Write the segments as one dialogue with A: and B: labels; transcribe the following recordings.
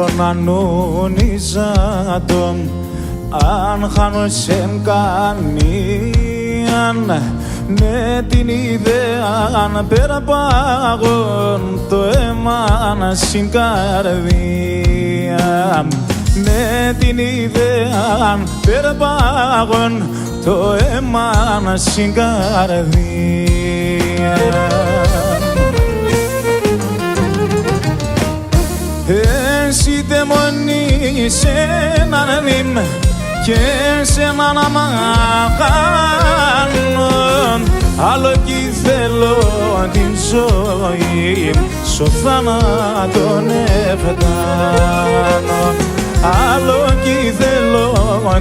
A: όλον ανόνιζα τον αν χάνω σεν κανίαν με την ιδέα αν περπάγων το αίμα να συγκαρδία με την ιδέα αν περπάγων το αίμα να συγκαρδία. Εσύ τεμονή σε έναν ρήμ και σε έναν αμαγάνω άλλο κι θέλω την ζωή στο θάνατον εφτάνω άλλο κι θέλω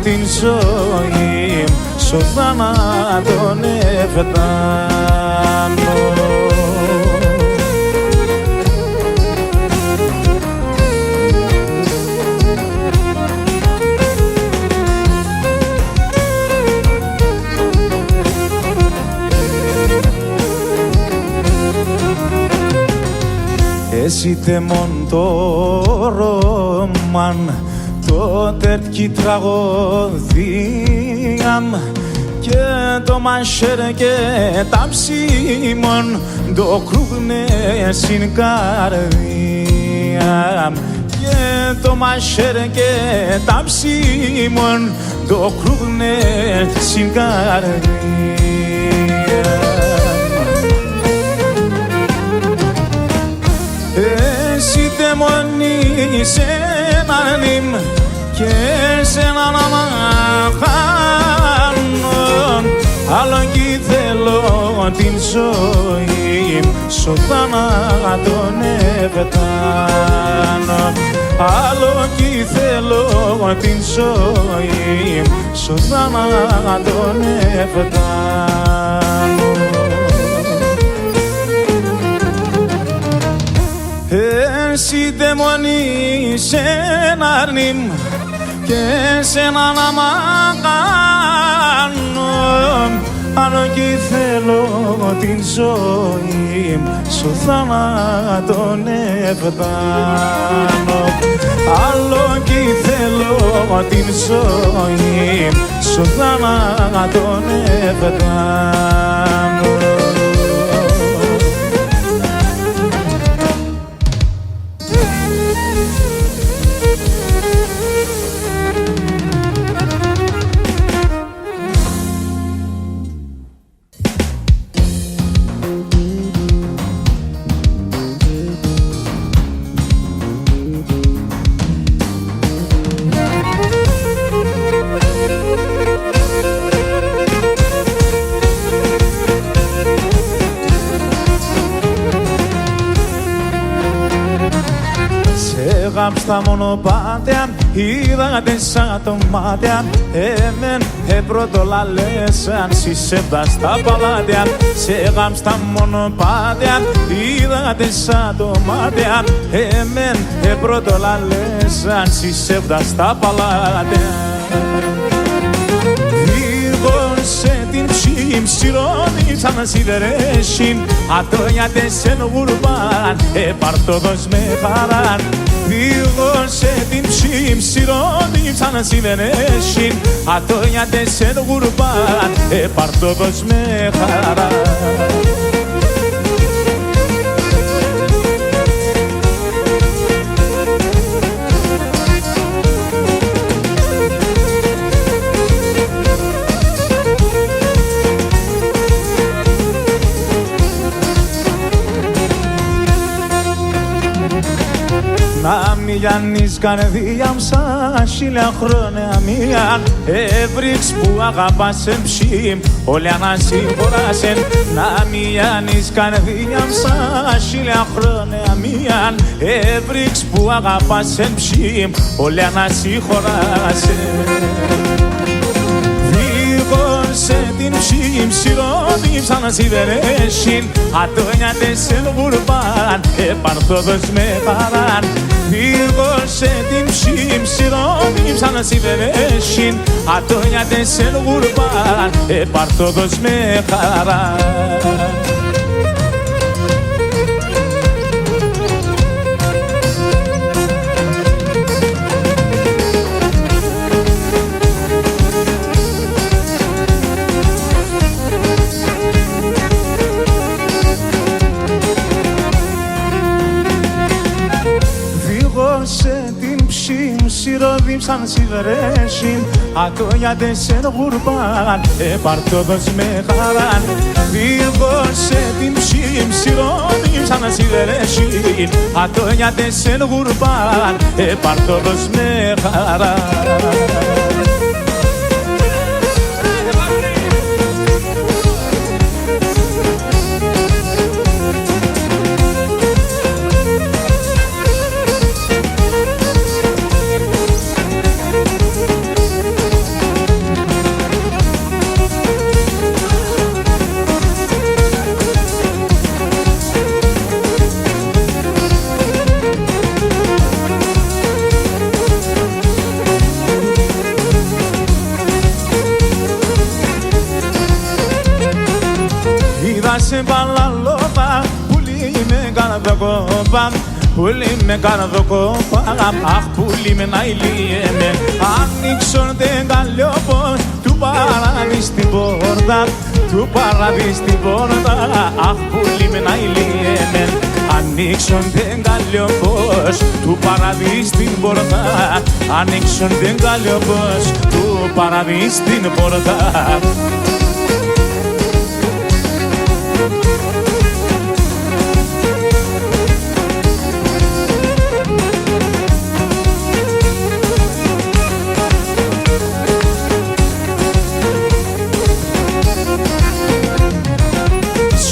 A: την ζωή στο θάνατον εφτάνω. Εσύ τεμόν το ρόμαν, το τερκί τραγωδίαμ και το μασέρ και τα ψήμον το κρούγνε στην καρδία και το μασέρ και τα ψήμον το κρούγνε στην καρδία. Εσύ τεμονή σε έναν νυμ και σε έναν αμαχάνον άλλο κι θέλω την ζωή στο θάνατον εφτάνω άλλο κι θέλω την ζωή στο θάνατον εφτάνω. Εσύ τεμονή σε έναν νυμ και σε έναν αμαγάνον άλλο κι θέλω την ζωή στο θάνατον εφτάνω άλλο κι θέλω την ζωή στο θάνατον εφτάνω. Στα μονοπάτια είδατε σαν το μάτια εμεν πρώτο λαλές αν συσέβδα στα παλάτια σε γάμψτα μονοπάτια είδατε σαν το μάτια εμεν πρώτο λαλές αν συσέβδα στα παλάτια. Σε την ψήμ σιρώνει σαν σιδερέσιν ατόνιατε σε νογουρμπάν επαρτόδος με χαράν. Σε την ψήμ σιρώνει σαν σιδερέσιν ατόνιατε σε νογουρμπάν επαρτόδος με χαράν. Να μη γιάννεις καρδιά σαν 1000 χρόνια μίαν έβριξ που αγαπάσεν ψήμ όλοι ανασύγχωρασεν. Να μη γιάννεις καρδιά σαν 1000 χρόνια μίαν έβριξ που αγαπάσεν ψήμ όλοι ανασύγχωρασεν. Σε την ψήμ σιρώνει σαν σιδερέσιν ατόνιατε σε νογουρμπάν επαρτόδος με χαράν. Σε την ψήμ σιρώνει σαν σιδερέσιν ατόνιατε σε νογουρμπάν επαρτόδος με χαράν. σαν σιδερέσιν, ατόνιατες εν γουρμπάν, επαρτόδος με χαράν. Φύγω σε την ψημψηρώνει σαν σιδερέσιν, ατόνιατες εν γουρμπάν, επαρτόδος με χαράν. Σε παλαλόβα, πουλί με καρδοκόπα, πουλί με καρδοκόπα, αχ πουλί με να ηλίεμαι. Ανοίξον τε καλλιόπος, του παραδείς την πόρτα, του παραδείς την πόρτα, αχ πουλί με να ηλίεμαι. Ανοίξον τε καλλιόπος, του παραδείς την πόρτα, ανοίξον τε καλλιόπος, του παραδείς την πόρτα.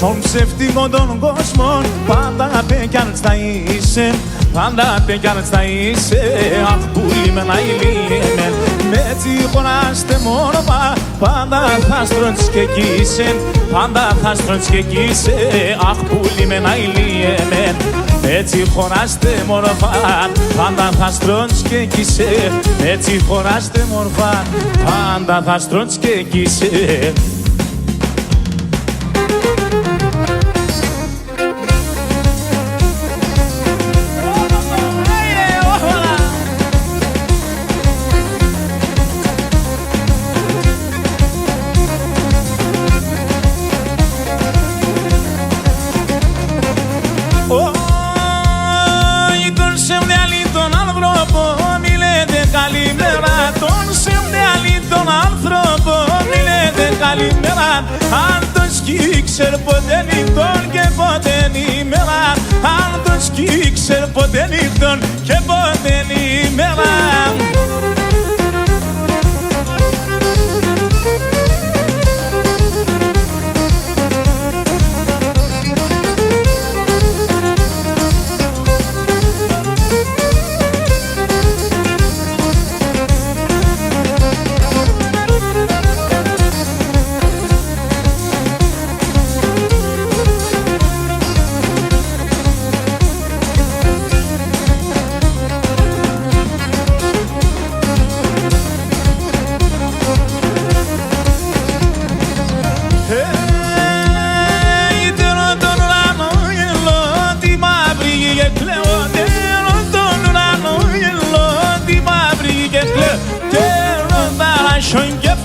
A: Στον ψεύτικο των κόσμων πάντα πέκιανς θα είσαι, πάντα πέκιανς θα είσαι, αχ πουλί με να ηλίεμαι. Με τσιχωνάστε μόρφα, πάντα θα στρώνεις και κοίσαι, πάντα θα στρώνεις και κοίσαι, αχ πουλί με να ηλίεμαι. Με τσιχωνάστε μόρφα, πάντα θα στρώνεις και κοίσαι, με τσιχωνάστε μόρφα, πάντα θα στρώνεις και κοίσαι. Καλημέρα, αν το σκίξερ ποτέ νύχτον και ποτέ ημέρα, αν το σκίξερ ποτέ νύχτον και ποτέ ημέρα.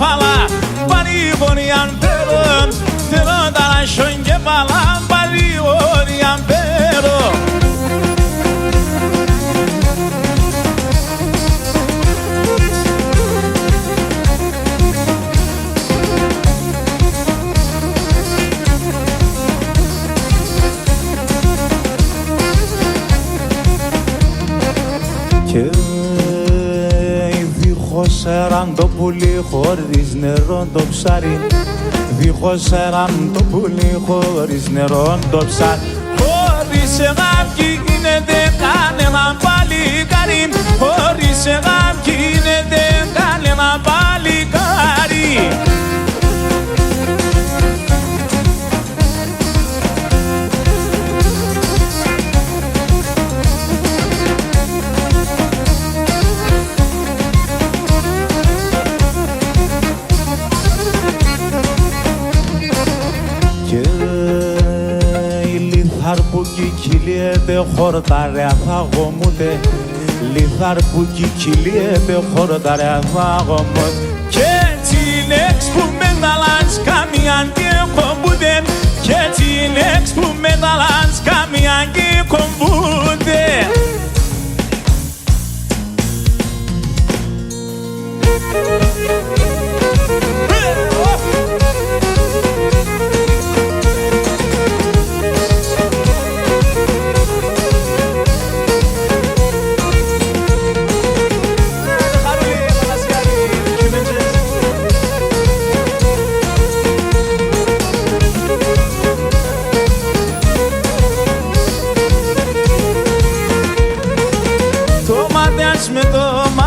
A: Falar, pariborian pero, te lo dará yo en que falar, pariborian pero. Δίχως το πουλί χωρίς νερό το ψάρι, δίχως το πουλί χωρίς νερό το ψάρι. Χωρίς αγάπη γίνεται κανένα παλικάρι, χωρίς αγάπη γίνεται κανένα παλικάρι. Λιθαρπούκι κυλιέται χορτάρε αφαγωμούτε, λιθαρπούκι κυλιέται χορτάρε αφαγωμούτε. Και έτσι λέξ που μεταλλάς καμιάν και κομπούτε, και έτσι λέξ που μεταλλάς καμιάν και κομπούτε.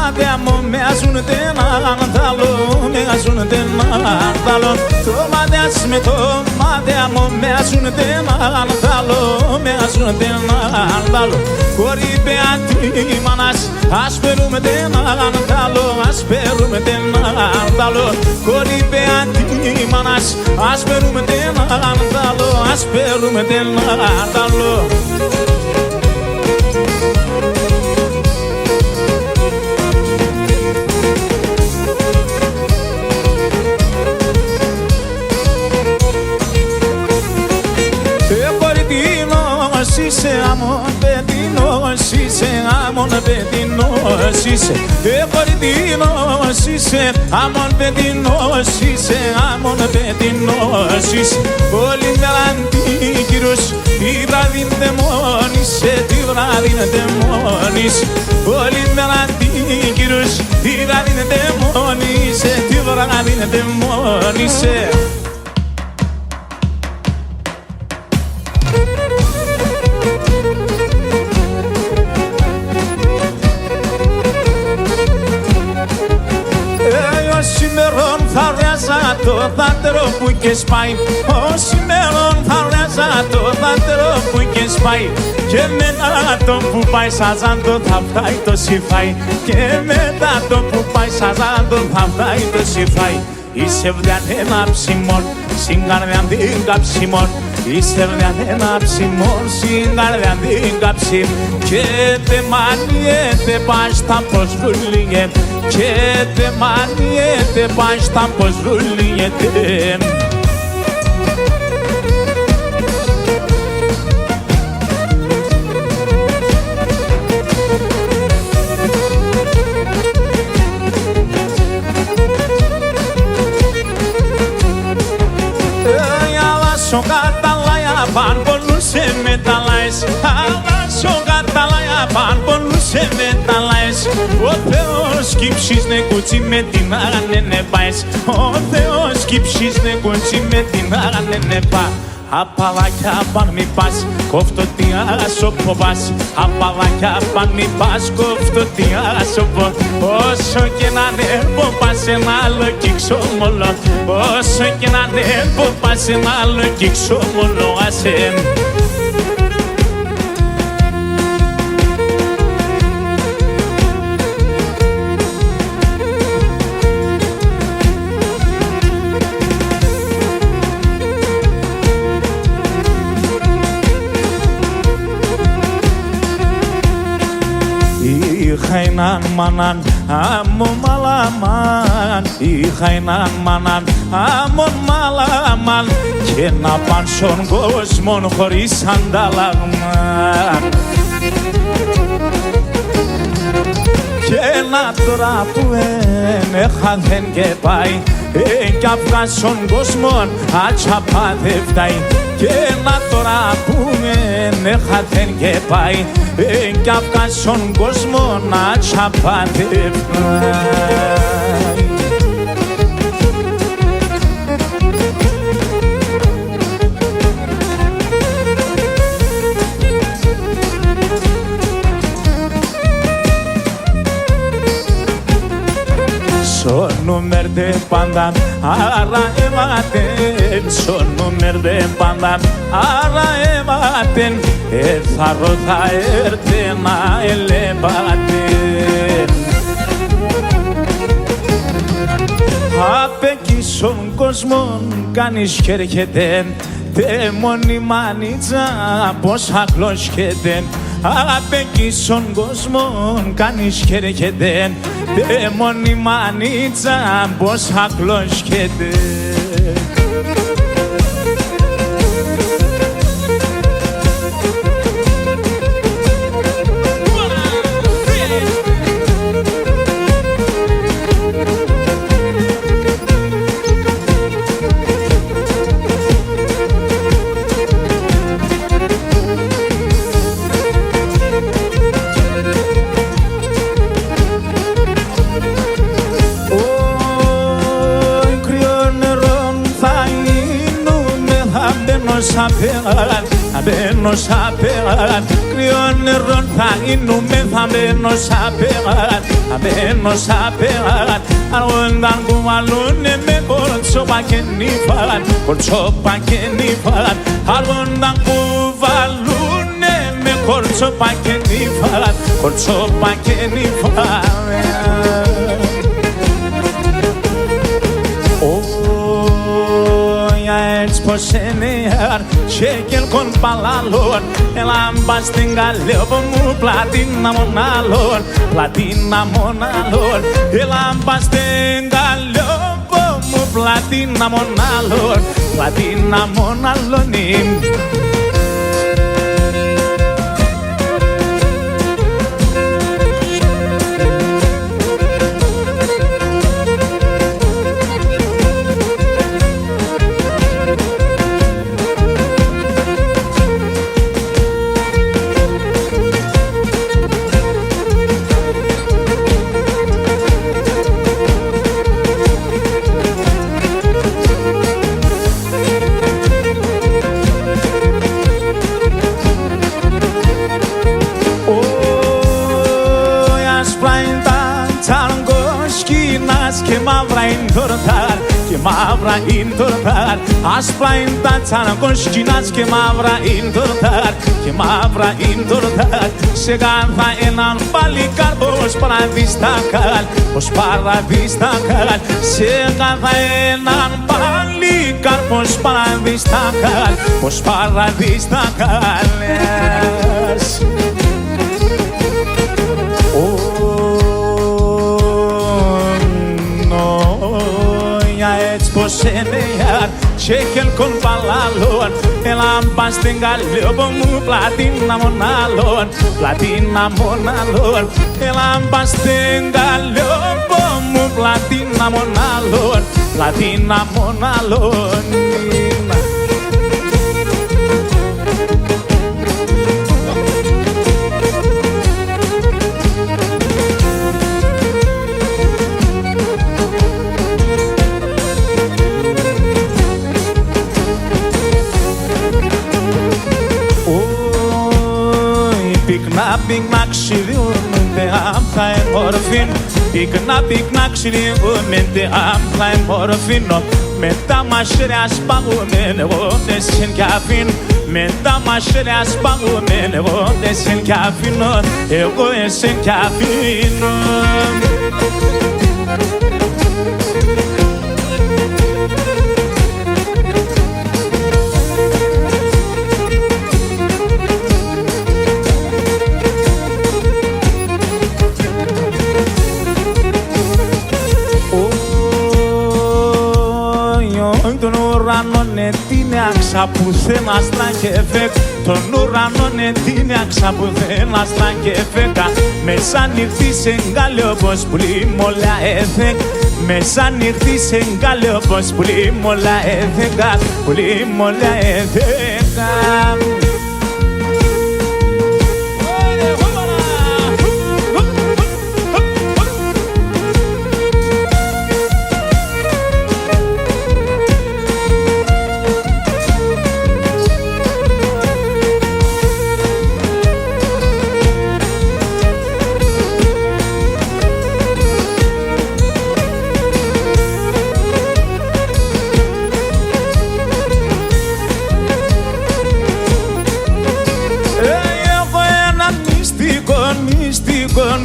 A: μάτια μου μοιάζουν έναν άλλο, μοιάζουν έναν άλλο. Το μάτια με το μάτια μου μοιάζουν έναν άλλο, μοιάζουν έναν άλλο. Κορύπε αντίμανας, ας παίρνουμε έναν άλλο, ας παίρνουμε έναν άλλο. Κορύπε αντίμανας, ας παίρνουμε έναν άλλο, ας παίρνουμε έναν άλλο. Είσαι αμόν παιδινός, είσαι αμόν παιδινός, είσαι κοριτίνος, είσαι αμόν παιδινός, είσαι αμόν παιδινός, είσαι όλη μέρα αντίκυρος, τη βράδυ δαιμόνισε, τη βράδυ δαιμόνισε, όλη μέρα αντίκυρος, τη βράδυ δαιμόνισε, τη βράδυ δαιμόνισε. Θα βρέζα το δάτερο που είχες πάει, ως ημέρων θα βρέζα το δάτερο που είχες πάει. Και μετά το που πάει σαν το θα φτάει το σιφάι, και μετά το που πάει σαν το θα φτάει το σιφάι. Είσαι βδιαν ένα ψημόν, συγκαρδιαν την καψιμόν, είσαι βδιαν ένα ψημόν, συγκαρδιαν την καψιμόν. Και τε μανιέται πας τα πως βουλίγεται, και τε μανιέται πας τα πως βουλίγεται. Σο καταλάια παν πολλούσε μεταλλάες, αλλά σο καταλάια παν πολλούσε μεταλλάες. Ο Θεός κύψεις ναι κουτσί με την άρανε πάες, ο Θεός κύψεις ναι κουτσί με την άρανε πά. Απαλάκια παν μη πας, κόφτω τι άσοπο πας, απαλάκια παν μη πας, κόφτω τι άσοπο. Όσο και να ανέβω πας ένα άλλο κι ξόμολο, όσο και να ανέβω πας ένα άλλο κι ξόμολο, άσε. Είχα έναν μάναν άμον μαλαμάν, είχα έναν μάναν άμον μαλαμάν, και να παν στον κόσμο χωρίς αντάλλαγμα. Και να τώρα που έχαθεν και πάει, κι αυγά στον κόσμο ατσαπά δεν φτάει. Και να τώρα που έχαθεν και πάει, κι αυγά στον κόσμο ατσαπά δεν φτάει. Στο νούμερ δε πάντα άρα έβατεν, στο νούμερ δε πάντα άρα έβατεν, θα ρωτά έρθε να ελεβάτεν. Απ' εκεί στον κόσμο κανείς χέρχεται, τε μόνη μανίτσα πως ακλώσχεται. Απ' εκεί στον κόσμο κανείς χέρχεται, τε μόνη μανίτσα πως ακλώσχεται. θα μπαίνω σαν πέραν. Κρύο νερό θα γίνουμε, θα μπαίνω σαν πέραν. Θα μπαίνω σαν πέραν. Αργόνταν κουβαλούνε με κορτσόπα και νύφαν. Κορτσόπα και νύφαν. Αργόνταν κουβαλούνε με κορτσόπα και νύφαν. Κορτσόπα και νύφαν. Έτσι πως είναι και con παλάλων. Έλαμπα στην καλιόπο μου πλατίνα μονάλων. Πλατίνα μονάλων. Έλαμπα στην καλιόπο μου πλατίνα μονάλων. Πλατίνα μονάλων. Και μαύρα είναι το ροτάρ, και μαύρα είναι το ροτάρ. Άσπρα είναι τα τσανακοσκινάς και μαύρα είναι το ροτάρ, και μαύρα είναι το ροτάρ. Σε κάθε έναν παλικάρ πως παραδίστακαλ, πως παραδίστακαλ. Σε κάθε έναν παλικάρ πως παραδίστακαλ, πως παραδίστακαλ. Έτσι πως είναι ιαρ και χελκον παλάλων. Έλαμπα στην καλιόπο μου πλατίνα μονάλων. Πλατίνα μονάλων. Έλαμπα στην καλιόπο μου πλατίνα μονάλων. Πλατίνα μονάλων. Πυκνά ξυλιούνται άμφα εμόρφιν. Πυκνά ξυλιούνται άμφα εμόρφιν. Με τα μασέρια σπάγουμε εγώ τεσσεν κι αφήν. Με τα μασέρια σπάγουμε εγώ τεσσεν κι αφήνω. Εγώ εσεν κι αφήνω. Τον ουρανόν την άξα πουθενά στρακεφέκ. Τον ουρανόν την άξα πουθενά στρακεφέκα. Μεσάνυχτης εγκάλε όπως πουλί μολά έθεκ. Μεσάνυχτης εγκάλε όπως πουλί μολά έθεκα. Πουλί μολά έθεκα.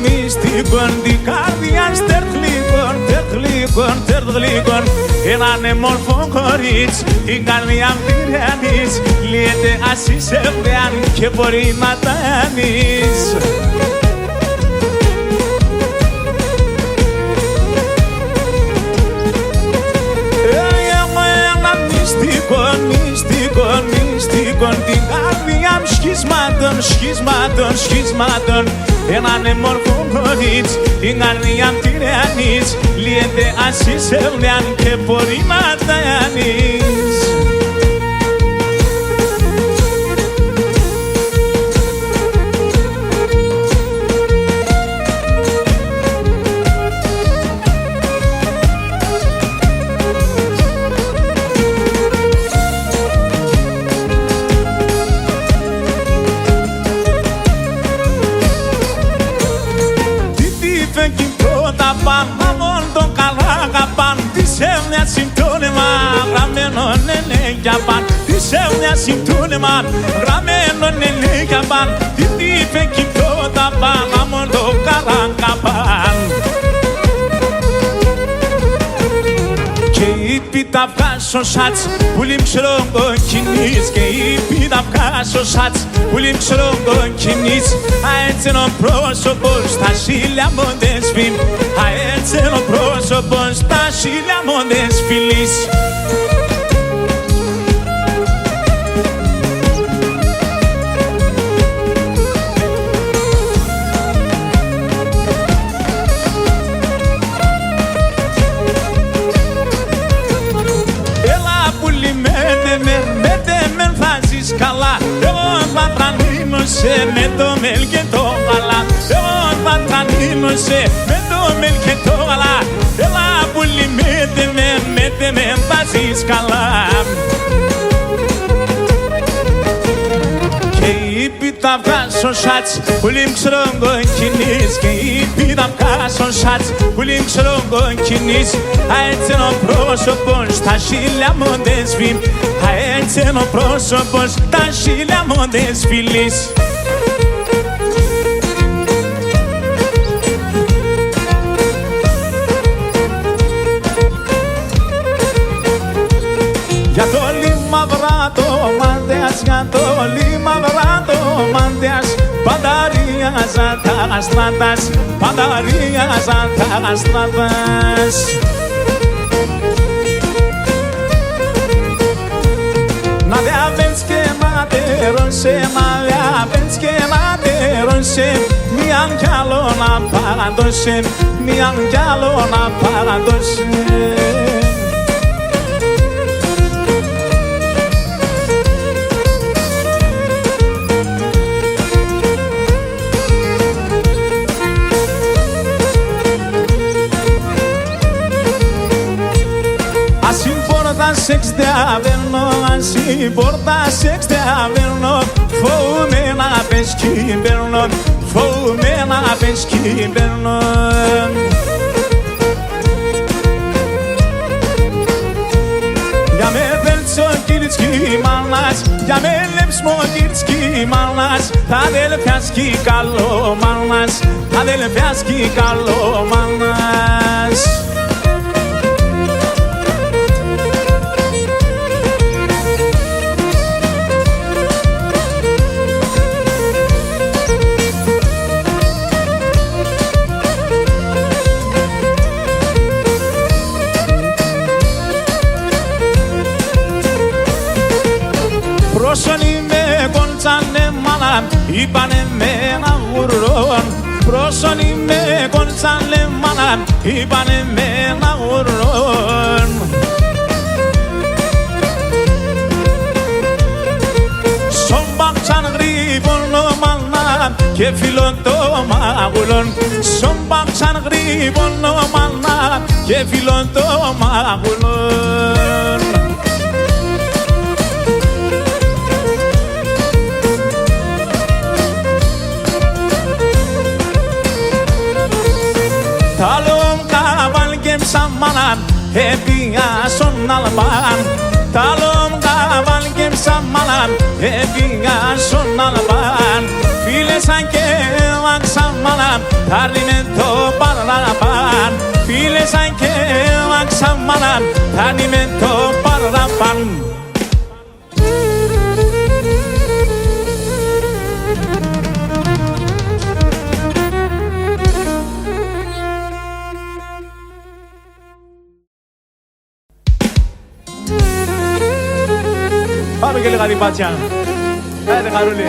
A: Μυστικόν την καρδιά τερθλίκον. Έναν μόρφο κορίτσι την καρδιά πυραιανής. Λύεται ας είσαι βρεάν και μπορεί να τανείς. Εγώ έναν μυστικόν την καρδιά μου σχισμάτων. Έναν μόρφο κορίτσι την καρδιά πυραιανής. Λύεται ας είσαι βρεάν και μπορεί να τανείς. αγαπάν, αμόν τον καλά αγαπάν. Τι σε μια συμπτώνεμα, γραμμένο ναι για παν. Τι σε μια συμπτώνεμα, γραμμένο ναι για παν. Τι είπε κοιτώ τα παν, αμόν τον καλά αγαπάν. Και είπε τα βγάζω σάτς, πουλί μξερό κοκκινής. Και είπε τα βγάζω σάτς, πουλί μξερό κοκκινής. Αέτσενο πρόσωπος, τα σίλια μόντες βιμ. Αέτσενο πρόσωπος, τα σίλια μόντες φιλής. Καλά, εγώ θα τρανίνωσε με το μέλ και το γαλά. Εγώ θα τρανίνωσε με το μέλ και το γαλά. Έλα πουλί μέτε με βάζεις καλά. Και είπε τα βγάζω σάτς, πουλί μξερό κοκκινής. Και είπε τα βγάζω σάτς, πουλί μξερό κοκκινής. Αέτσενο πρόσωπος, τα σίλια μόντες βιμ. Αέτσενο πρόσωπος, τα σίλια μόντες φιλής. Για το λίμα βράτο μάντεας, για το λίμα βράτο μάντεας. Πανταρίαζα τα στράτας, πανταρίαζα τα στράτας. Να διαβαίνεις και ματέρωσε, να διαβαίνεις και ματέρωσε. Μιαν κι άλλο να παραδώσε, μιαν κι άλλο να παραδώσε. Σεξ te averno, así porta sex te averno. Foume na pesquiberno, foume na pesquiberno. Για με βέλτσο κυρτσκι μάλας, για με λέψμο κυρτσκι μάλας. Τα αδελφιά σκι καλό μάλας, τα αδελφιά σκι καλό μάλας. Πρόσωνοι με κοντσάνε μάνα, είπανε με ένα ουρρόν. Πρόσωνοι με κοντσάνε μάνα, είπανε με ένα ουρρόν. Σομπάξαν γρήπονο μάνα και φίλον το μαγουλόν. Σομπάξαν γρήπονο μάνα και φίλον το μαγουλόν. Talom kaval gemsam manan, hebia son alban. Talom kaval gemsam manan, hebia son alban. Files anke langsam manan, tarimento parlapan. Files anke langsam manan, tarimento parlapan. Πάμε και λίγα διπάτσια. Άιντε χαρούλη.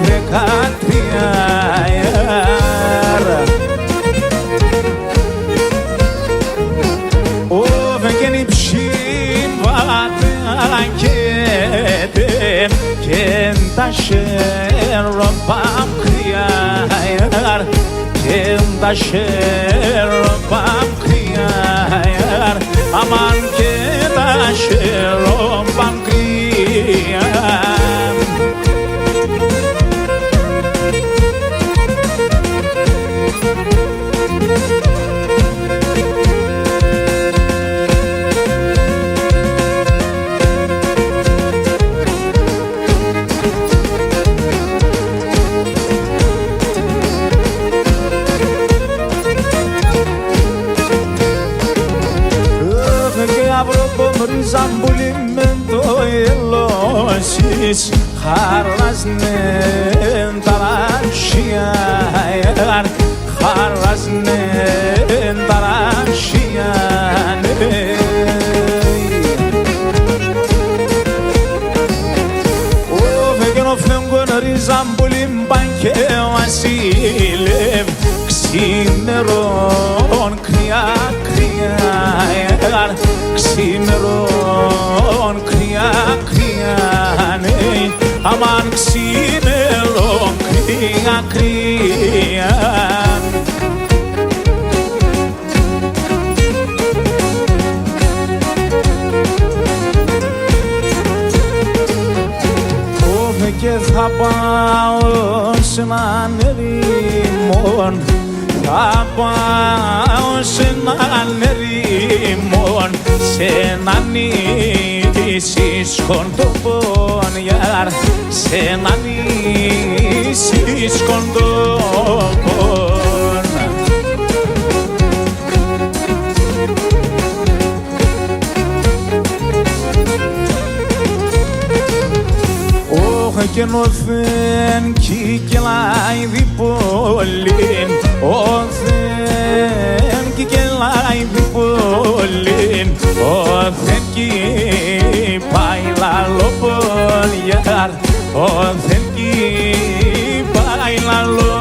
A: 13 Οβεγγένει ψήβατε και τα σέρω παμκριάρ και τα σέρω παμκριάρ αμάν και τα σέρω παμκριάρ Ζαμπούλι με το ελώσεις χαράσνεν ταραξιάν χαράσνεν ταραξιάν Οβεγγένο φέγγον ριζαμπούλι μπανκέ βασίλευ ξημερών κρυά κρυά ξημερών κρυά κρυά αμάν ξημερών κρυά κρυά Όβε και θα πάω σε έναν ερήμον θα πάω σε έναν ερήμον σε έναν νησί σκοντοπόνιαρ σε έναν νησί σκοντοπόν και νοθέν κικελάει διπολήν οθέν κικελάει διπολήν οθέν κι πάει λαλοπολιάρ οθέν κι πάει λαλοπολ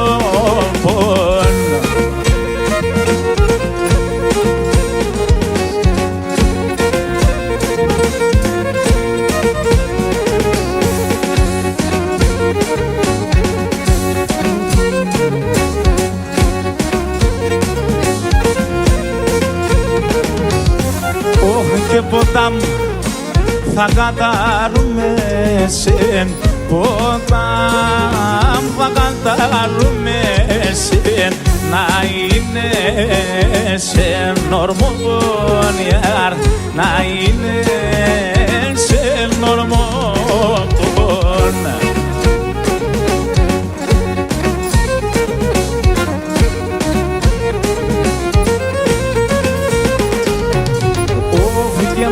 A: και ποτάμ θα κατάρουμε σεν ποτάμ θα κατάρουμε σεν να είναι σε νορμοπονιάρ να είναι σε νορμοπον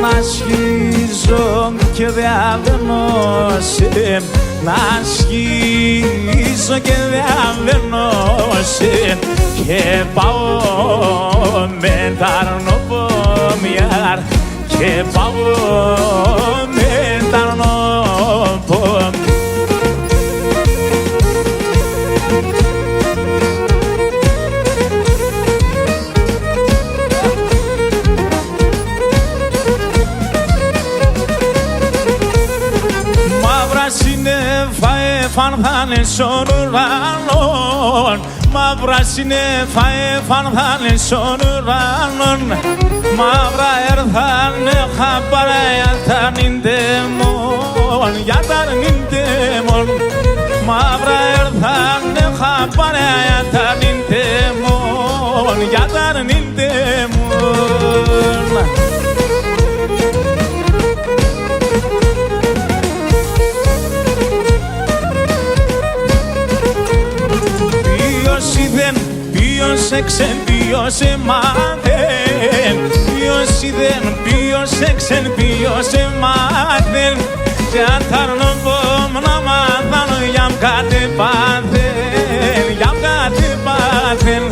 A: να σχίζω και διαβαίνωσαι να σχίζω και διαβαίνωσαι και πάω με τα αρνοπομιάρ και πάω με τα αρνοπομιάρ σύννεφα εφανθάνε στον ουρανόν μαύρα σύννεφα εφανθάνε στον ουρανόν μαύρα έρθανε χαπάρα για τα νιντέμον για τα νιντέμον μαύρα έρθανε χαπάρα για τα νιντέμον για τα νιντέμον ποιος εξεν μάθεν ποιος είδεν ποιος εξεν ποιος μάθεν και αν θα αρνοβόμ να μάθαν για κάτι πάθεν για κάτι πάθεν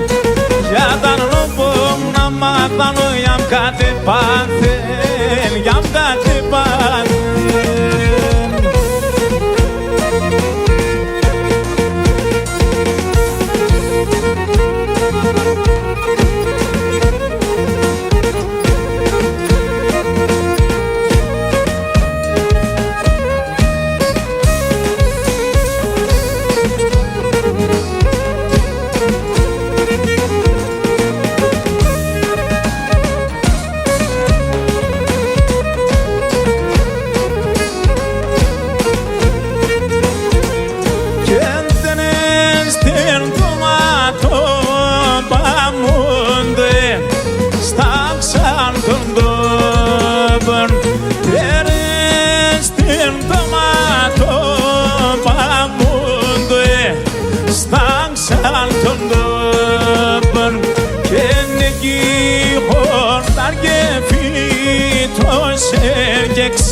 A: για τα αρνοβόμ να μάθαν για κάτι πάθεν για κάτι πάθεν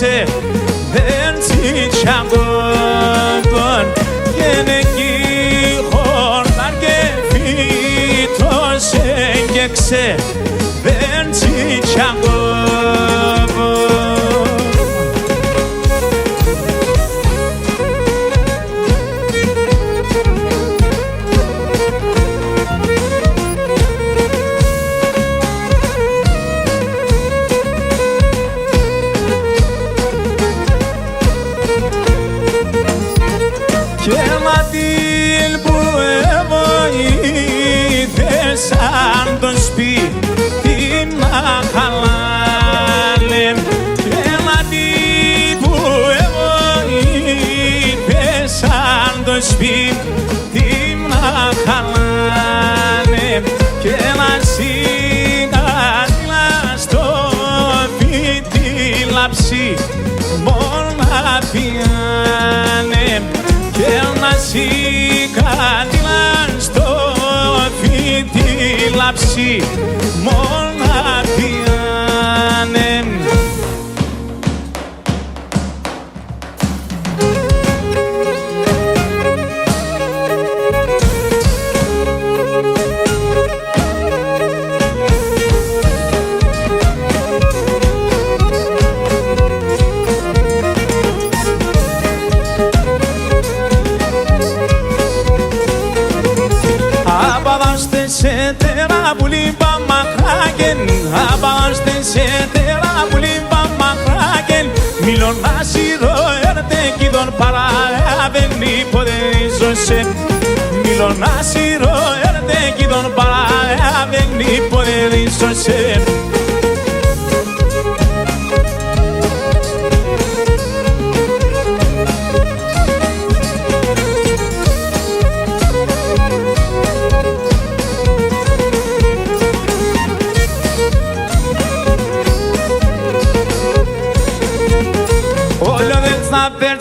A: σε έτσι κι αγώγον και νεκή χορτάρ και φύτωσε και ξε έτσι κι αγώγον. Σαν το σπίτι να χαλάνε και λατί που εγώ είπε σαν το σπίτι να χαλάνε και να σιγά στο φίτι λαψί μόνα πιάνε και να σιγά στο φίτι λαψί μόνα πιάνε. Σε τέρα που λίμπα μακράγεν, απάστε σε τέρα που λίμπα μακράγεν, μιλών ασύρο έρτε κι τον παραβαίνει ποδέζωσε, μιλών ασύρο έρτε κι τον παραβαίνει ποδέζωσε.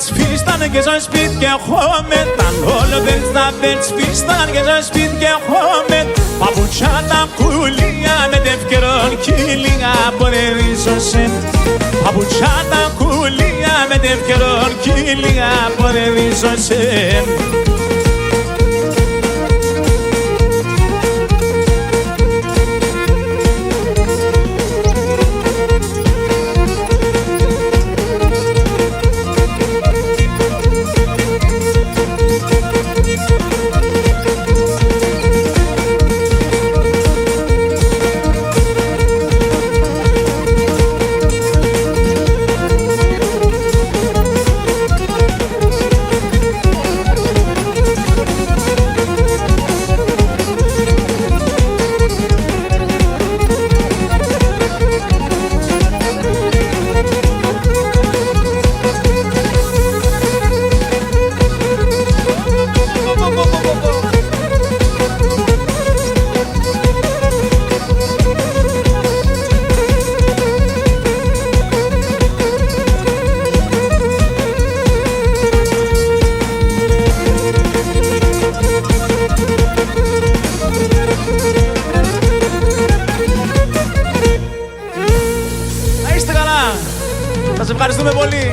A: Σφίσταν και στο σπίτι και χώμεταν όλο δεν στα σφίσταν και στο σπίτι και χώμετ παπουτσιά τα κουλία με τευκαιρόν κύλια πορεδίσωσε παπουτσιά τα κουλία με τευκαιρόν κύλια πορεδίσωσε. Σας ευχαριστούμε πολύ.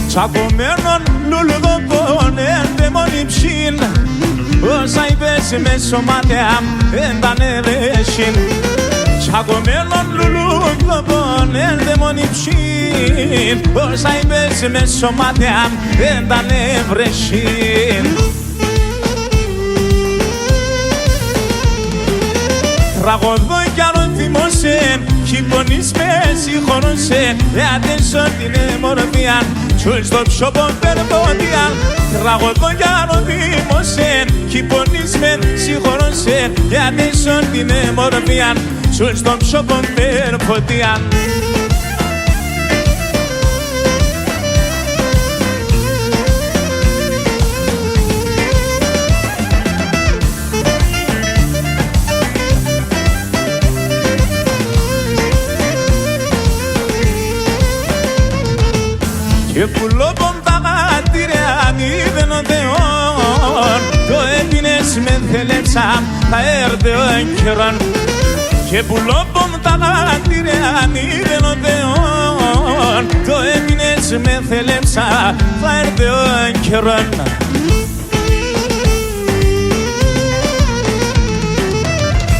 A: Τσακωμένον λουλουδοκόν εντεμόνι ψήν όσα είπες με σωμάτια εντανεύεσιν Τσακωμένον λουλούκλοπον ενδαίμον υψήν όσα είπες με σωμάτια δεν τα νευρεσίν. Τραγωδό κι άλλο θυμώσεν κι πονείς με συγχωρώσεν γιατί σ' την εμορφία σου στο ψωπον περποντιάν. Τραγωδό κι άλλο θυμώσεν κι πονείς με συγχωρώσεν γιατί σ' την εμορφία σου στο ψωπον περποντιάν. Και πουλόπον τα γατήρια μηδέν ο Θεόν το έπινες με θελέψα θα έρθει ο καιρόν. Και πουλόπον τα γατήρια μηδέν ο Θεόν το έπινες με θελέψα θα έρθει ο καιρόν.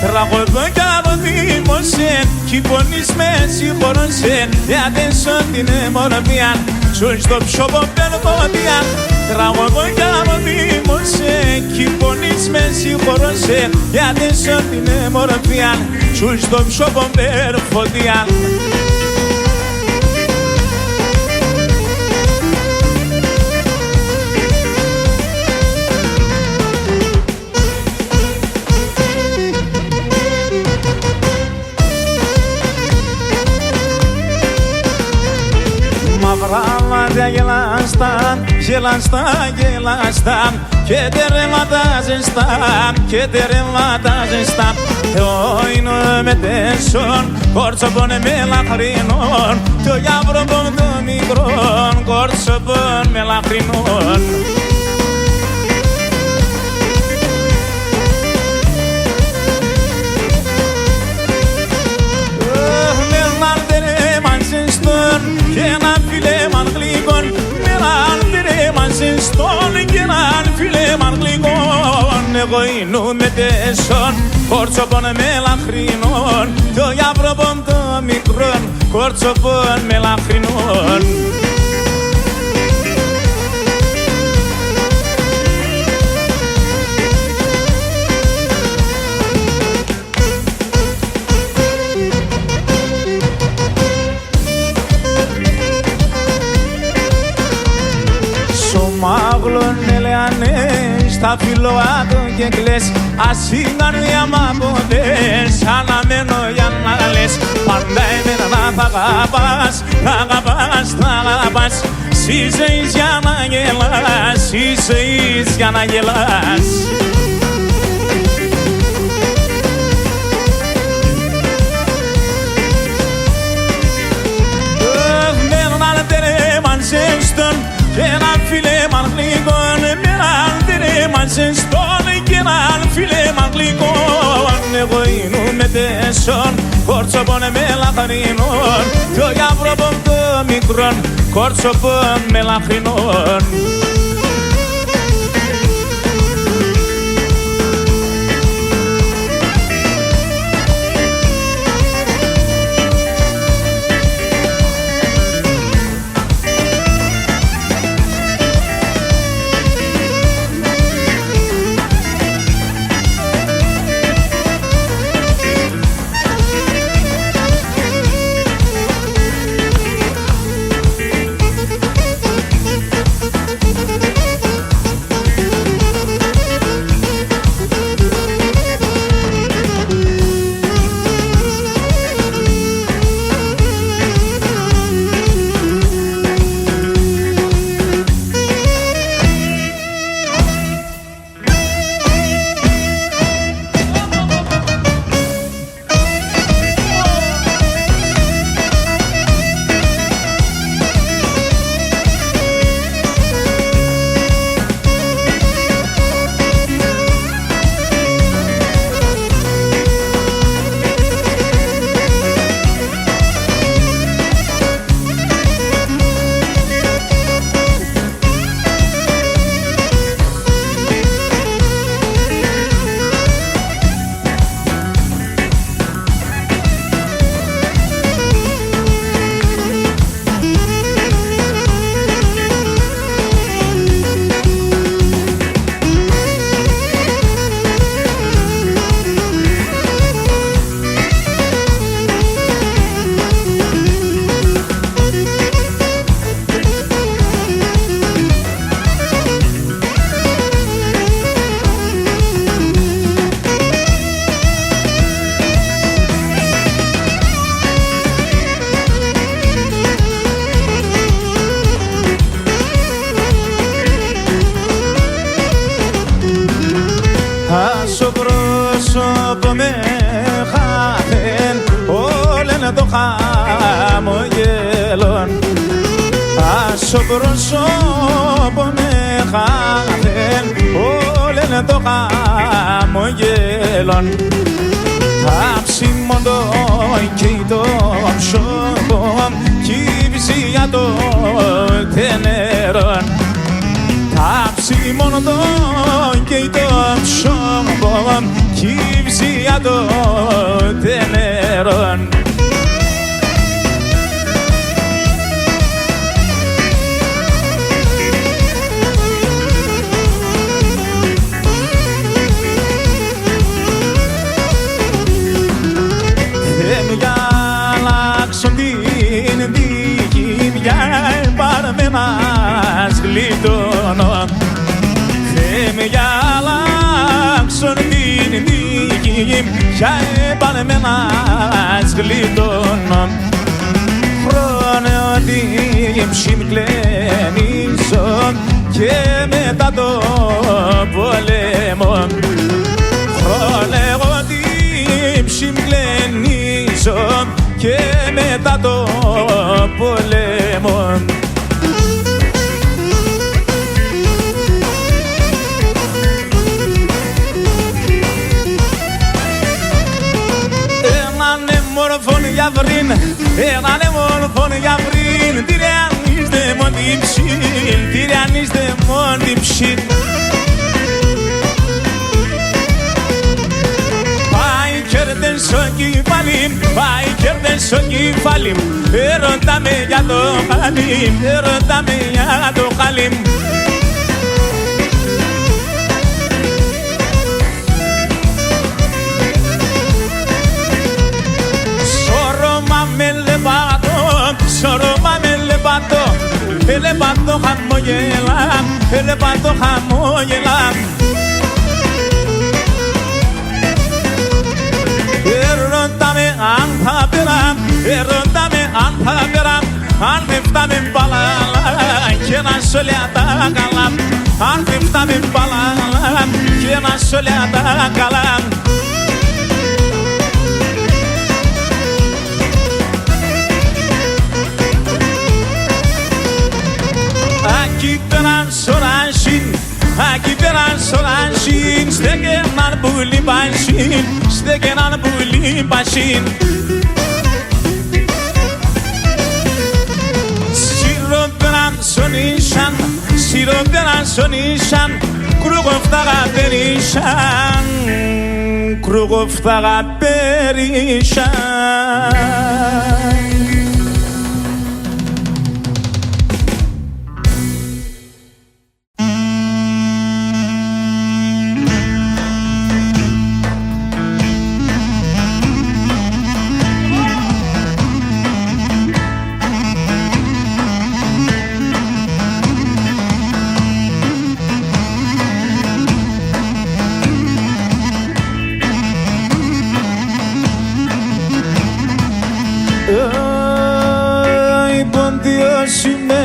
A: Τραγωδό κι άλλο δημόσεν κι πονείς με συγχωρώσεν γιατί σ' την εμορφία σου στο ψωπο περποντιάν. Τραγωδό κι άλλο δημόσεν κι πονείς με συγχωρώσεν γιατί σ' την εμορφία σου στο ψωπο περποντιάν. Μαυρά μάτια γελάσταν, γελάσταν, γελάσταν και τερέματα ζεστά, και τερέματα ζεστά. Εγώ είναι με τέσσον, κόρτσοπον με λαχρινών, το γιαυροπον το μικρόν, κόρτσοπον με λαχρινών. Και έναν φιλέμαν γλυκόν, με έναν φιλέμαν ζεστόν και έναν φιλέμαν γλυκόν. Εγώ είμαι τέσσον, κόρτσοπον με λαχρινών, το γιαυροπον το μικρόν, κόρτσοπον με λαχρινών. Μάγλων ελεανές, τα φιλοάτων και κλαις ας η καρδιά μ' αποδές, αναμένω για να λες πάντα εμένα να θα αγαπάς, θα αγαπάς, θα αγαπάς. Είσαι για να γελάς, είσαι για να γελάς. Με έναν τερέμαν ζεστόν και έναν φιλέμαν γλυκόν, με έναν τερέμαν ζεστόν και έναν φιλέμαν γλυκόν. Εγώ είμαι τέσσον, κόρτσοπον με λαχρινών, το γιαυροπον το μικρόν, κόρτσοπον με λαχρινών. στο πρόσωπο με χάθεν, όλεν το χαμογέλον. Στο πρόσωπο με χάθεν, όλεν το χαμογέλον. Άψιμον το και το ψώπο κι η βυσία το τενέρον. Άψιμον το και το ψώπο κι η βυσία το τενέρον. Μας γλιτώνω. Θεέ για αλλάξον την δίκη, για επανεμενάς γλιτώνω. Χρόνε ότι ψημκλενίζω και μετά το πόλεμο. Χρόνε ότι ψημκλενίζω και μετά το πόλεμο. Έναν μόρφον για βρήν, τυριανίστε μον την ψήν, τυριανίστε μον την ψήν. Πάει κέρδεν στο κεφάλι, πάει κέρδεν στο κεφάλι, έρωτα με για το χαλί, έρωτα με για το χαλί. Σωρόμα με λεπάτο, λεπάτο χαμόγελα, λεπάτο χαμόγελα. Ερώτα με αν θα πέρα, ερώτα με αν θα πέρα, αν δεν φτάμε παλάλα και να σου λέει τα καλά, αν δεν φτάμε παλάλα και να σου λέει τα καλά. Aquí πέραν σωράσιν, aquí πέραν σωράσιν, στέκαιναν πουλί πασίν, στέκαιναν πουλί πασίν. Σύρο πέραν σονίσαν, σύρο πέραν σονίσαν, κρούγοφταγα περίσαν, κρούγοφταγα περίσαν.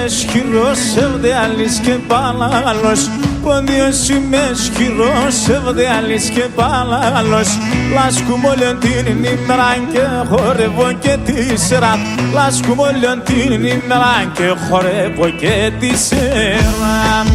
A: Ισχυρός, ευδεαλής και παλάλος, πόντιος είμαι ισχυρός, ευδεαλής και παλάλος. Λάσκουμε όλη την ημέρα και χορεύω και τη σειρά, λάσκουμε όλη την ημέρα και χορεύω και τη σειρά.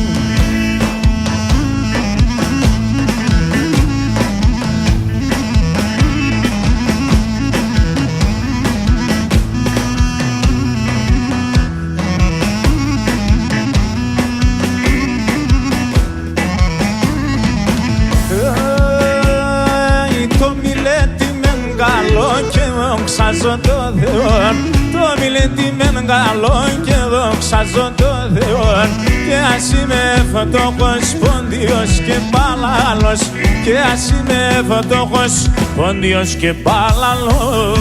A: Δοξάζω το Θεό, το μιλέτη μεν καλό και δοξάζω το Θεό. Και ας είμαι φτωχός, πόντιος και παλάλος, και ας είμαι φτωχός, πόντιος και παλάλος.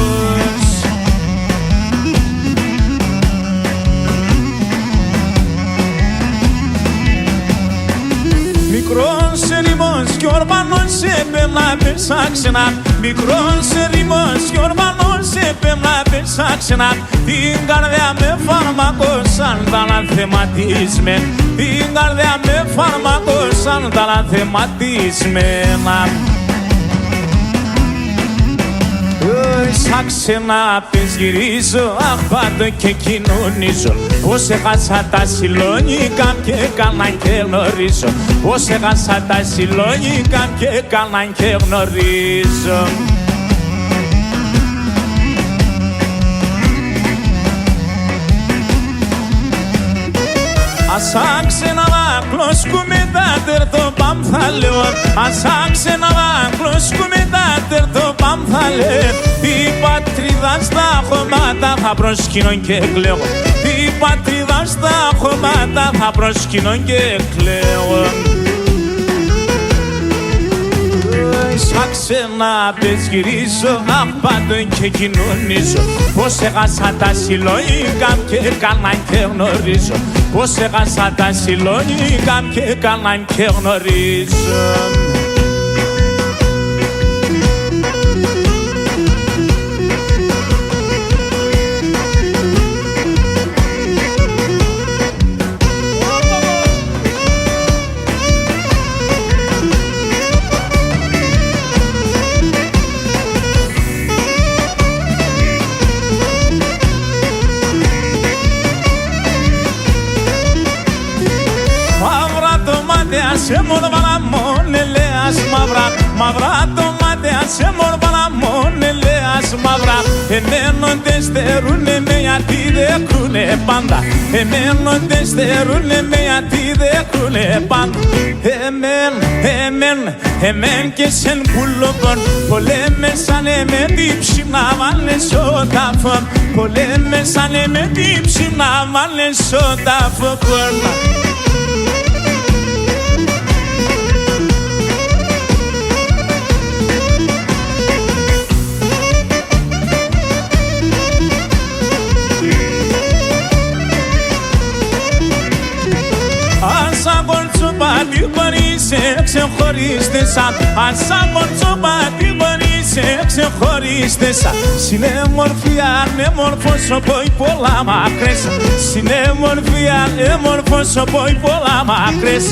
A: Μικρός ερημός κι ορμανός έπαιρνα πέσα ξένα, μικρός ερημός κι ορμανός έπαιρνα πέσα ξένα. Την καρδιά με φάρμακωσαν τα λανθεματισμένα, την καρδιά με φάρμακωσαν τα λανθεματισμένα. Σαν ξαναπες γυρίζω, αχ πάντο και κοινωνίζω. Πως έχασα τα συλλογικά και έκαναν και γνωρίζω. Πως έχασα τα συλλογικά και έκαναν και γνωρίζω. Σαν ξένα δάκλος κουμετάτερ το παμφαλαιό. Σαν ξένα δάκλος κουμετάτερ το παμφαλαιό. Η πατρίδα στα χωμάτα θα προσκύνω και κλαίω. Η πατρίδα στα χωμάτα θα προσκύνω και κλαίω. Σαν ξαναπες γυρίζω, αχ πάντων και κοινωνίζω. Πως έχασα τα συλλογικά και έκαναν και γνωρίζω. Πως έχασα τα συλλογικά και έκαναν και γνωρίζω. Σε μορβαλά μόνελεας μαύρα, μαύρα το μάτια σε μορβαλά μόνελεας μαύρα. Εμένονται στερούνε με γιατί δεν κρούνε πάντα. Εμένονται στερούνε με γιατί δεν κρούνε πάντα. Εμέν και σεν πουλοπον. Πολέμεσανε με την ψημνα βάλες ο τάφον. Πολέμεσανε με την ψημνα βάλες ο τάφον. Πατή χωρίστε ξεχωρίστε σαν. Αν σαν κολτσοπάτι χωρίστε ξεχωρίστε σαν. Συνέμορφια νέμορφος ποη πολλά μακρές. Συνέμορφια νέμορφος ποη πολλά μακρές.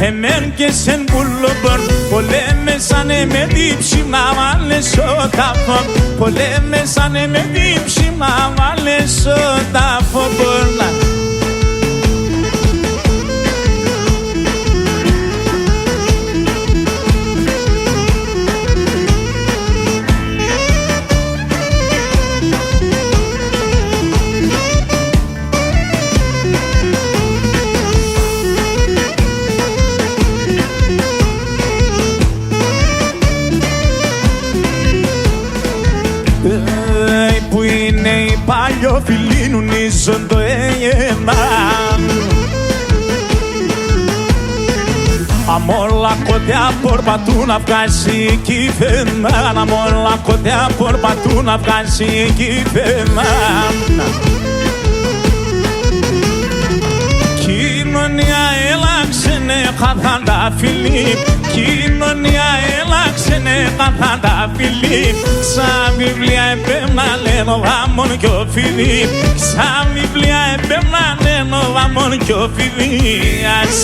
A: Εμέν και σεν πουλοπον. Πολέμεσανε με την ψημνα βάλες ο τάφον. Πολέμεσανε με την ψημνα βάλες ο τάφον. Που είναι οι παλιοφιλοί νουνίζον το έναν. Αμόλα κοντιά πορπατούν να βγάζει κυφέναν. Αμόλα κοντιά πορπατούν να βγάζει κυφέναν. Κοινωνία έλαξενε καθάν τα φιλί. Κοινωνία έλαξενε καθάν τα φιλί. Σαν βιβλία επέμνανε ο βάμων κι ο φιδί. Σαν βιβλία επέμνανε ο βάμων κι ο φιδίας.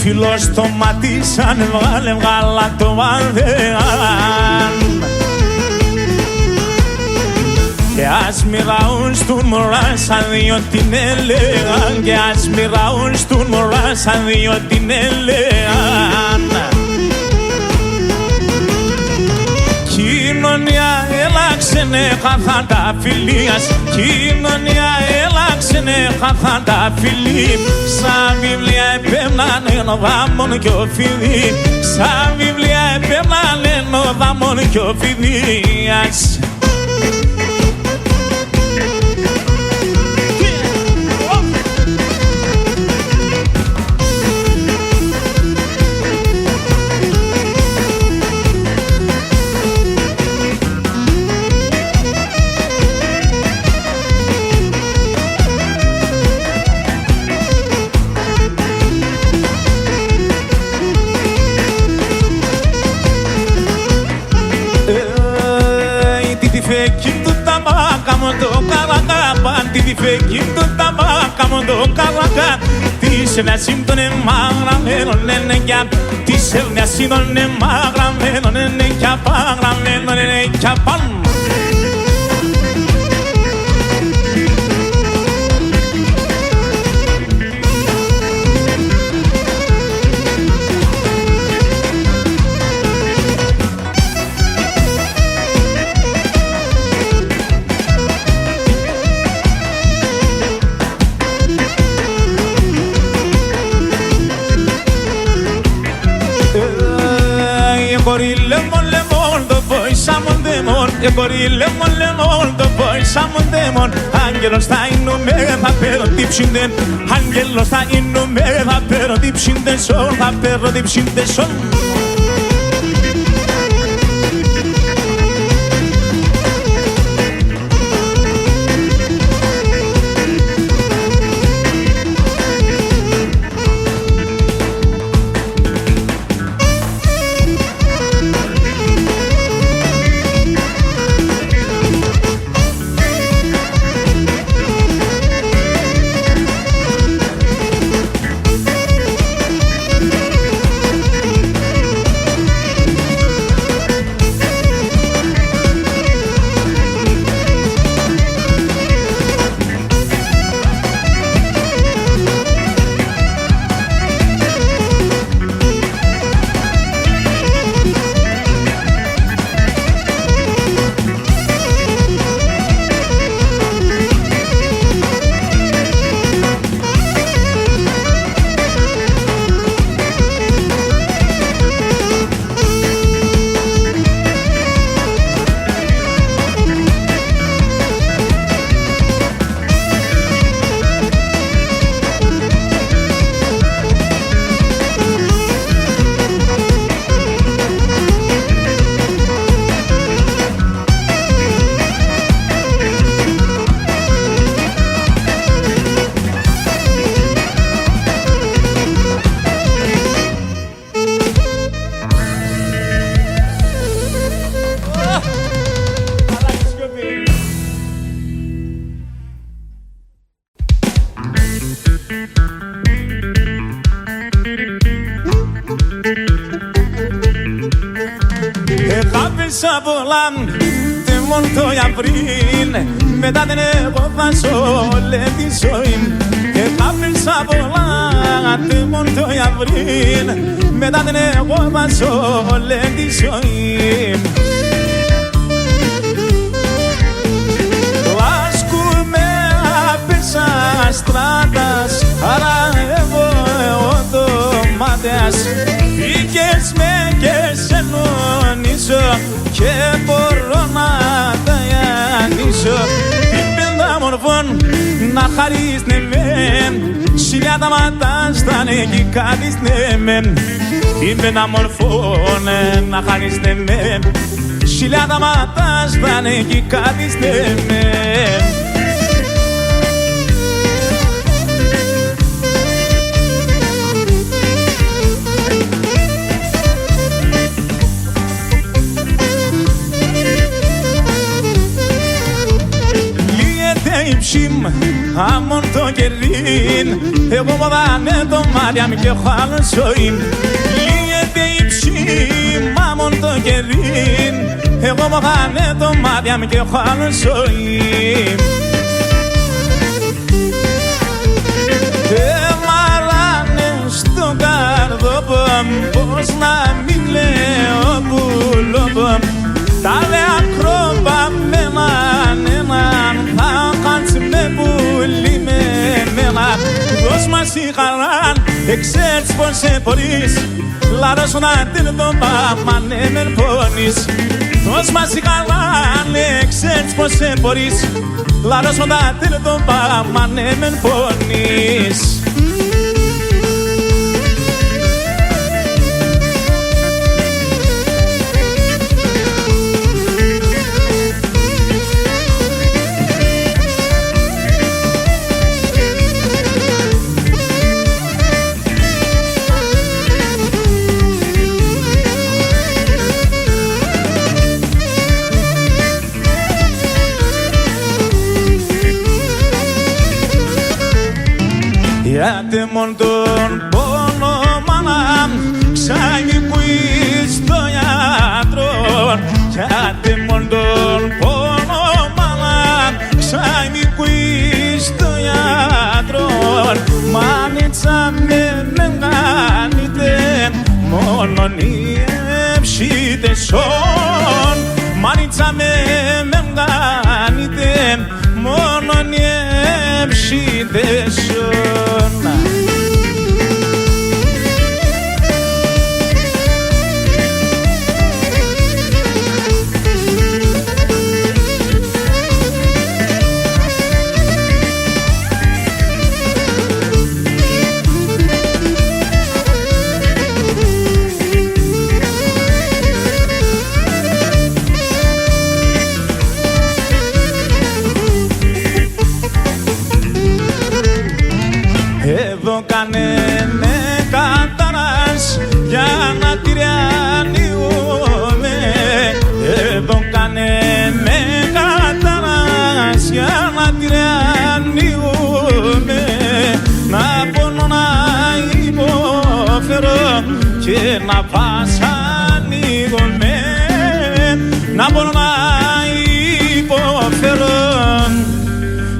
A: Φίλος το ματίσαν, βγάλα το βαλδεάν. Και ας μοιραούν στουν μωρά σαν δυο την έλεγαν. Και ας μοιραούν στουν μωρά σαν δυο την έλεγαν. Κοινωνία έλαξενε καθάν τα φιλίας. Κοινωνία έλαξενε καθάν τα φιλί. Σαν βιβλία επέμνανε ο δάμον κι ο φιδί. Σαν βιβλία επέμνανε ο δάμον κι ο φιδίας. difekin tu tabaca mondo calaca panti difekin tu tabaca mondo calaca ti se ne sintone magra meno nenne chiap ti se ne sintone magra meno nenne chiapagra meno nenne chiapan lemon, poi siamo un demon. Angelo sta in me, va per deep scinden. Angelo sta in me, va per deep scinden sol, va per deep scinden sol. Sabolan te monto y abril me da de nuevo paso le disoim que papel sabolan te monto y abril me da de nuevo paso le disoim las cume a pesas tratas ara evo automatas y que es me que se no και μπορώ να τα ανήσω την πέντα μορφών να χαρείς ναι μεν χιλιάδα ματάσταν εκεί κάτι ναι μεν την πέντα μορφών να χαρείς ναι μεν χιλιάδα ματάσταν εκεί κάτι ναι μεν Αμον το κερδίν εγώ μοδάνε το Μάριαμ και έχω άλλο σοήν Λύεται η ψήμ Αμον το κερδίν εγώ μοδάνε το Μάριαμ και έχω άλλο σοήν Έμαρανε στο καρδόπομ πως να μην λέω πουλόπομ τα δε ακρόπαμεναν έναν θα κάτσει με πουλί με μένα δώσ' μας η χαρά εξέρτης πως σε πορείς λαρός να την το πάμα ναι μεν πόνεις δώσ' μας η χαρά εξέρτης πως σε πορείς λαρός να την το πάμα ναι μεν πόνεις Γιατί μόνο τον πόνο μάνα ξάγει που στο γιατρό. Γιατί μόνο τον πόνο μάνα ξάγει που στο γιατρό. Μάνιτσα με μεγάνετε μόνον οι ευσύτεσον. Μάνιτσα με μεγάνετε μόνον οι ευσύτεσον. Εδώ κάνε με κατάρας για να τυριανιούμε. Εδώ κάνε με κατάρας για να τυριανιούμε. Να πονώ να υποφέρω και να βασανίγομαι. Να πονώ να υποφέρω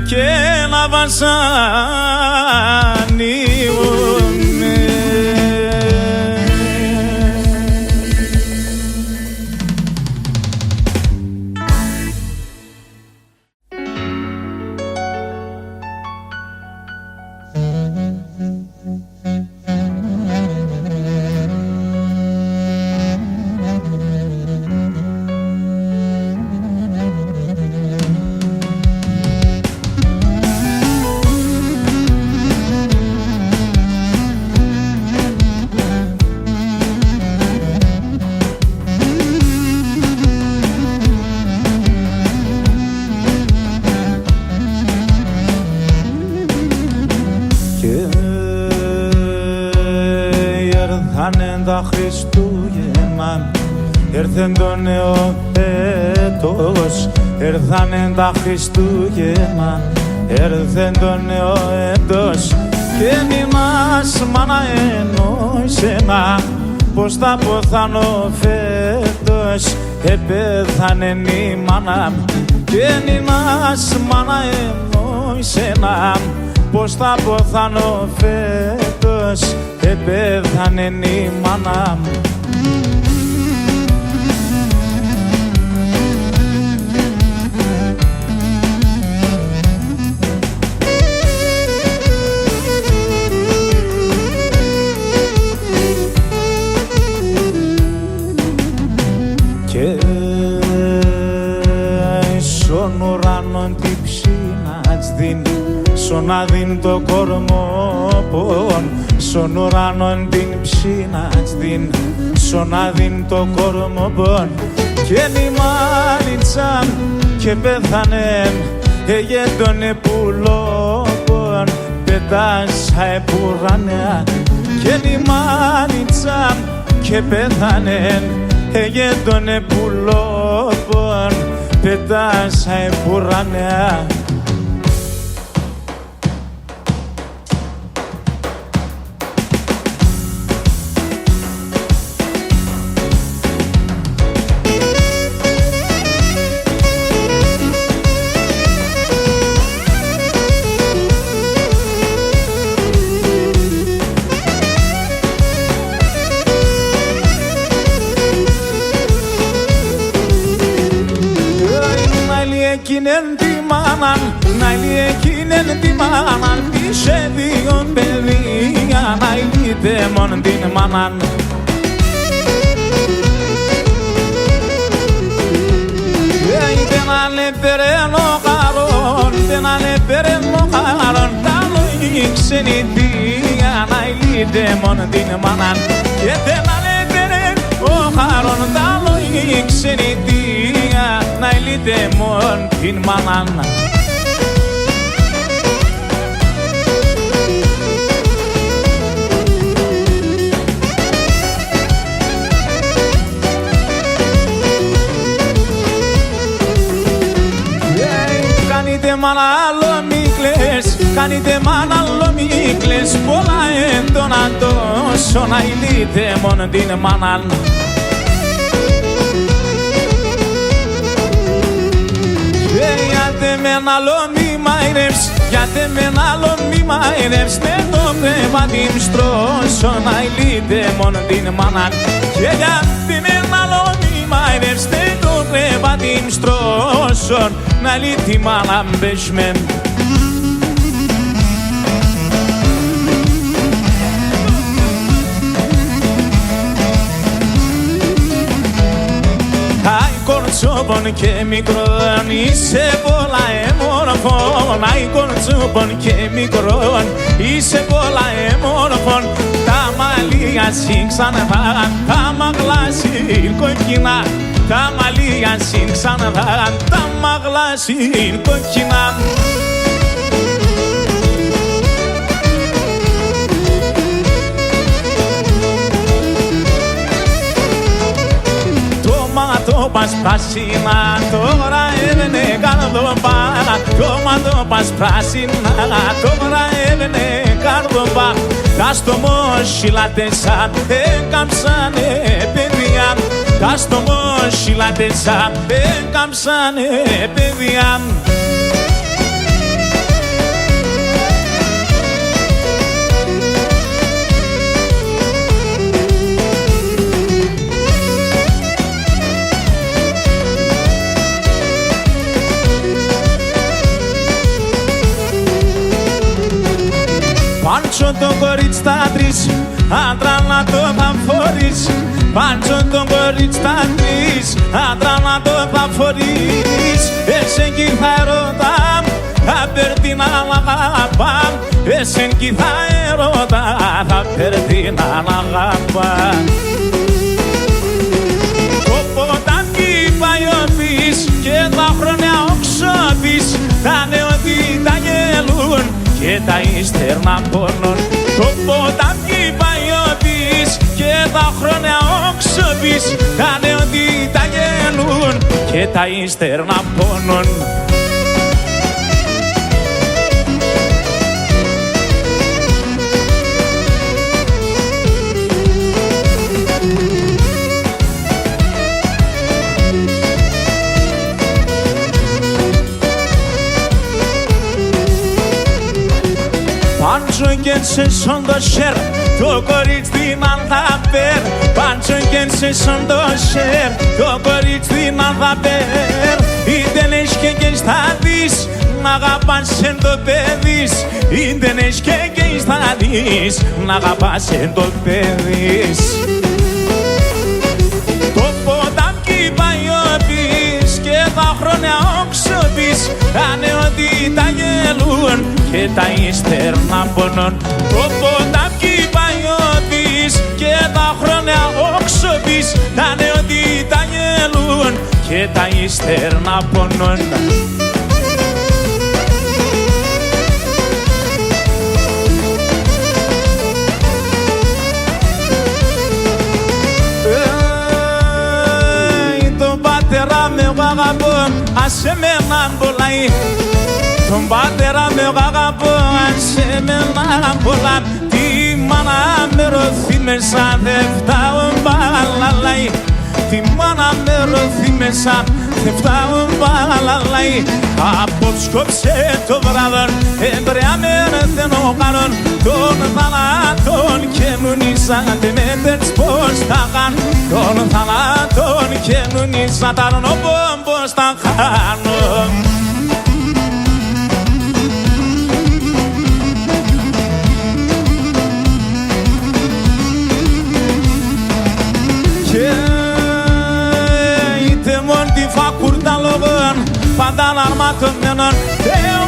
A: και να βασανίγομαι. Τα Χριστούγεννα, έρθεν το νέο έτος. Έρθανε τα Χριστούγεννα, έρθεν το νέο έτος. Και μη μας μάνα εννοήσενα πως θα ποθάνω φέτος. Επέθανεν η μάνα και μη μας μάνα εννοήσενα πως θα ποθάνω φέτος. Επέθανεν η μάνα μου. Και στον ουρανόν την ψήνας δίνει, σον αδύν το κορμόπον. Στον ουρανόν την ψήνας δίνει, σον αδύν το κορμόπον. Και νημάνιτσαν και πέθανεν, εγέντον επουλόπον. Πετάσα επουρανέα και νημάνιτσαν και πέθανεν, εγέντον επουλόπον. Πετάσα επουρανέα. Εκείνεν τη μάναν, να λύει εκείνεν τη μάναν. Πήσε δύο παιδιά, να λύτε μόν την μάναν. Δεν ανέπαιρεν ο χαρόν, δεν ανέπαιρεν ο χαρόν. Τα λόγια ξενιτία, να λύτε μόν την μάναν. Και δεν ανέπαιρεν ο χαρόν, τα λόγια ξενιτία, να λύτε μόν την μάναν. Κάνετε μάνα άλλο μη κλαις, κάνετε μάνα λομίκλες πολλά έντονα τόσο να ηλείτε μόνο την μάνα. Γιατί με ένα άλλο μη μαϊρεύς, γιατί με ένα άλλο μη μαϊρεύς, δεν το κρεβάτι μου στρώσω να ηλείτε μόνο την μάνα. Και γιατί με ένα άλλο μη μαϊρεύς, δεν το κρεβάτι μου στρώσω να ηλείτε τη μάνα μπέσμεν. Κορτσόπον και μικρόν, είσαι πολλά εμόρφων. Άι κορτσόπον και μικρόν, είσαι πολλά εμόρφων. Τα μαλλιά ξανθάν, τα μαγλά κοκκινά. Τα μαλλιά ξανθάν, τα μαγλά κοκκινά. Το πας πράσινα, τώρα έβαινε καρδοπά. Το μάτω πας πράσινα, τώρα έβαινε καρδοπά. Τα στομόσυλατεσα έκαμψανε παιδιά. Τα στομόσυλατεσα έκαμψανε παιδιά. Πάντσο το κορίτσι στα τρεις, άντρα να το θα φορείς. Πάντσο το κορίτσι στα τρεις, άντρα να το θα φορείς. Εσέν κι θα ερώτα, θα παίρνει να αγαπά. Εσέν κι θα ερώτα, θα παίρνει να αγαπά. Το ποτάμι παγιώπης και τα χρόνια οξώπης, τα νεότι τα γελούν και τα ύστερνα πόνων. Το ποτάμι παγιώπης και τα χρόνια όξοπης, τα νεότι τα γελούν και τα ύστερνα πόνων. Πάντσο και σε σον το σέρ, το κορίτσι την αν θα πέρ. Πάντσο και σε σον το σέρ, το κορίτσι την αν θα πέρ. Είτε λες και στα δεις, να αγαπάς εν το παιδείς. Είτε λες και στα δεις, να αγαπάς εν το παιδείς. Το ποτάμι παγιώπης και τα χρόνια όξοπης, τα νεότι τα γελούν και τα ύστερνα πονών. Το ποτάμι παγιώπης και τα χρόνια όξοπης, τα νεότι τα γελούν και τα ύστερνα πονών. Τον πατέρα με αγαπώ, άσε με να μπολάει. Τον πατέρα με αγαπώ, άσε με να μπολά. Τη μάνα με ρωθεί μέσα, δεν φτάω μπαλαλάει. Τη μάνα με ρωθεί μέσα, δεν φτάω μπαλαλάει. Απόψε κόψε το βράδον, εμπρέα με ρεθενό κάνον. Τον θανάτων και μου νησάτε με τέτς πως τα χάν. Τον θανάτων και μου νησάτε πως τα χάνω. Και είτε μον τη φακούρτα λόγων, πάντα αρματωμένων.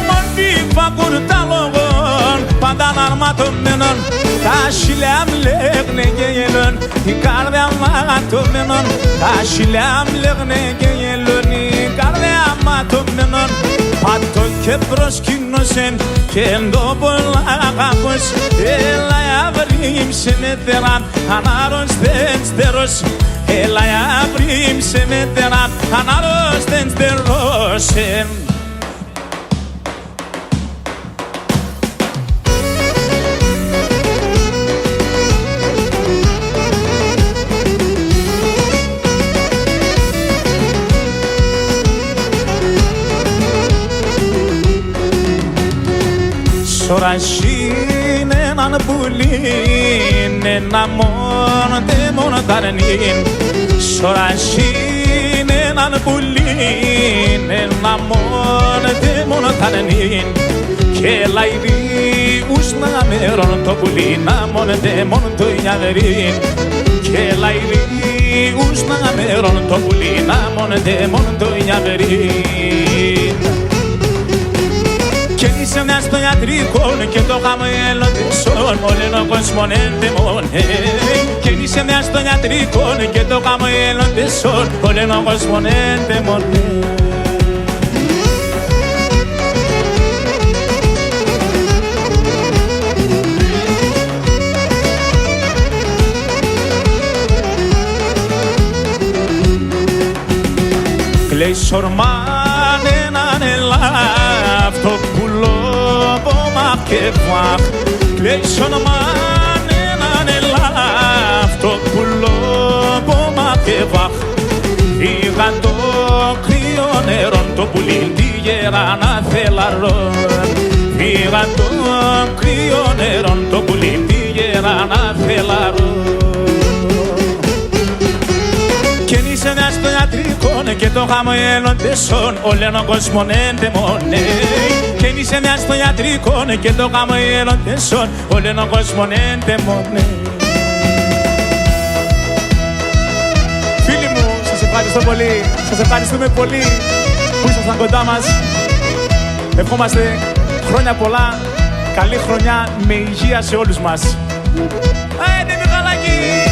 A: Μον τη φακούρτα λόγων, πάντα αρματωμένων. Τα χιλιά μου λέγνε και γελούν, η καρδιά μου αγατωμένων. Τα χιλιά μου λέγνε και γελούν, η καρδιά μου αγατωμένων. Πατώ και προσκύνωσεν και εντό πολλά αγαπώς. Έλα αβρίμσε με τεράν, ανάρρωστεν στερός. Έλα αβρίμσε με τεράν, ανάρρωστεν στερός. Σορασίν έναν πουλίν, ένα μόνο τε μόνο ταρνίν. Σορασίν έναν πουλίν, ένα μόνο τε μόνο ταρνίν. Και λαϊδί ούσνα μέρον το πουλίν, να μόνο τε μόνο το ιαβερίν. Και λαϊδί ούσνα μέρον το πουλίν, να μόνο τε μόνο το ιαβερίν. Και είσαι μια στο ιατρικό και το χαμέλο της όν, όλεν ο κόσμον εντεμόνε. Και είσαι μια στο ιατρικό και το χαμέλο της όν, όλεν ο κόσμον εντεμόνε. Κλαίει σορμάν έναν ελάφ, το πουλό πόμα και βάχ. Κλαίει σορμάν έναν ελάφ, το πουλό πόμα και βάχ. Πήγαν το κρύο νερόν, το πουλί τη γεράνα θελαρών. Πήγαν το κρύο νερόν, το πουλί τη γεράνα θελαρών. Είσαι μια στο ιατρικό και το χαμόγελο τεσσόν, όλεν ο κόσμον εντεμόνε. Και είσαι μια στο ιατρικό και το χαμόγελο τεσσόν, όλεν ο κόσμον εντεμόνε. Φίλοι μου, σας ευχαριστώ πολύ, σας ευχαριστούμε πολύ που ήσασταν κοντά μας. Ευχόμαστε χρόνια πολλά, καλή χρονιά με υγεία σε όλους μας. Άντε Μιχαλάκη!